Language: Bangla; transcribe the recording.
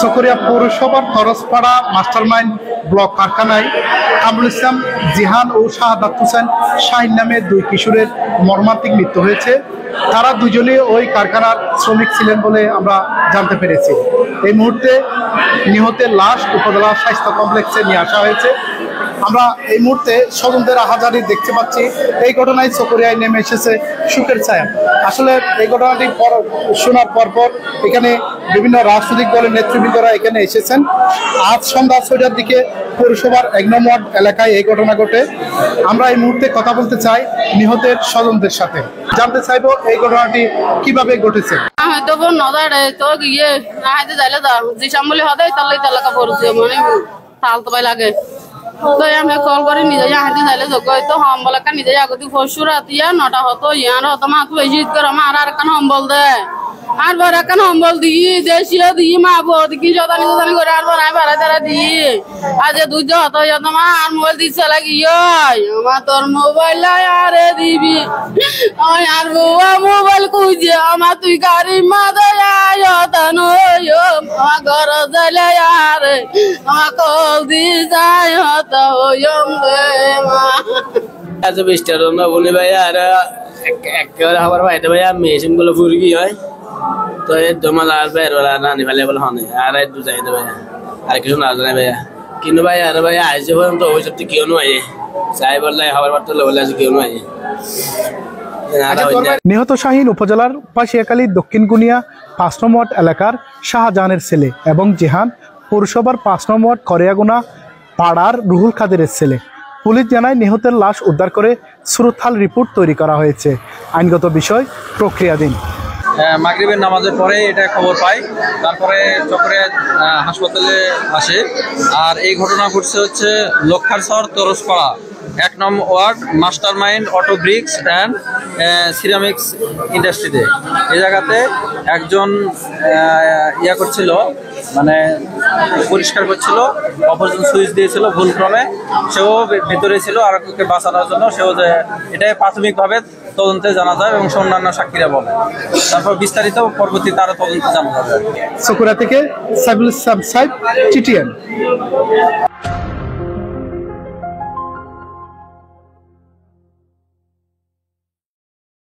চকরিয়া পৌরসভার তরসপাড়া মাস্টারমাইন্ড ব্লক কারখানায় কামরুল ইসলাম জিহান ও শাহাদাত হোসেন শাহিন নামে দুই কিশোরের মর্মান্তিক মৃত্যু হয়েছে। তারা দুজনে ওই কারখানার শ্রমিক ছিলেন বলে আমরা জানতে পেরেছি। এই মুহূর্তে নিহতের লাশ উপজেলা স্বাস্থ্য কমপ্লেক্সে নিয়ে আসা হয়েছে। আমরা এই মুহূর্তে স্বজনদের আহাজারি দেখতে পাচ্ছি। এই ঘটনায় চকরিয়ায় নেমে এসেছে সুখের ছায়া। আসলে এই ঘটনাটি শোনার পর এখানে বিভিন্ন রাজনৈতিক দলের নেতৃবৃন্দরা এখানে এসেছেন। আজ সন্ধ্যা 6টার দিকে পৌরসভার 1 নং ওয়ার্ড এলাকায় এই ঘটনা ঘটে। আমরা এই মুহূর্তে কথা বলতে চাই নিহতের স্বজনদের সাথে, জানতে চাইবো এই ঘটনাটি কিভাবে ঘটেছে। লাগে তো আমি কল করে নিজে হাঁটি যাইলে যোগ্য হইতো সম্বল একটা নিজে আগতি পরশু রাতিয়া 9টা হতো ইয়ার হতো মাথু বেশি করে আমার আর একটা সম্বল দেয় আর বড় একটা সম্বল দিই দেশীয় দিই মা বোধ কি জদানি করে আর বড় ভাড়া তারা দিই আজ দুধ হতো তোমার আর মোবাইল দিচ্ছে লাগিয়ে আমার তোর মোবাইল আরে দিবি আর মোবাইল খুঁজে আমার তুই গাড়ি মা দেয় আমার ঘর যাইলে আর আমার কল দি যায় হতো এত বৃষ্টি না বলি ভাই আর একেবারে খাবার ভাইতে ভাই মেশিন গুলো ফুরকি হয় তো এই জমাল আর ভাই রানি ফেলে বলে হনে আর দু যাই ভাই আর কিছু না জানে ভাইয়া কিন্তু ভাই আর ভাই আইসে পর্যন্ত ওই সব কেউ নয় চাই বললে খাবার বার্তা বলে আছে কেউ নয়। নিহত শাহিন উপজেলার পাশিয়াখালী দক্ষিণ গুনিয়া 5 নং ওয়ার্ড এলাকার শাহজাহানের ছেলে এবং জিহান পৌরসভার 5 নং ওয়ার্ড করিয়াগুনা পাড়ার রুহুল কাদেরের ছেলে। পুলিশ জানায় নিহতের লাশ উদ্ধার করে সুরতহাল রিপোর্ট তৈরি করা হয়েছে। আইনগত বিষয় প্রক্রিয়াধীন। মাগরিবের নামাজের পরে এটা খবর পাই, তারপরে চকরিয়া হাসপাতালে আসে। আর এই ঘটনা ঘটছে হচ্ছে লক্ষারসর তরসপাড়া 1 নং ward mastermind auto bricks and ceramics ইন্ডাস্ট্রিতে। এই জায়গাতে একজন ইয়া করছিল, মানে পরিষ্কার করছিল, অপরজন সুইচ দিয়েছিল ভুলক্রমে, সেও ভেতরে ছিল আর ওকে বাঁচানোর জন্য। সেও যে এটাই প্রাথমিকভাবে তদন্তে জানা যায় এবং অন্যান্য সাক্ষীরা বলে, তারপর বিস্তারিত পরবর্তী তারা তদন্তে জানা যাবে। চকরিয়া থেকে সাইফুল ইসলাম সাইফ, TTN।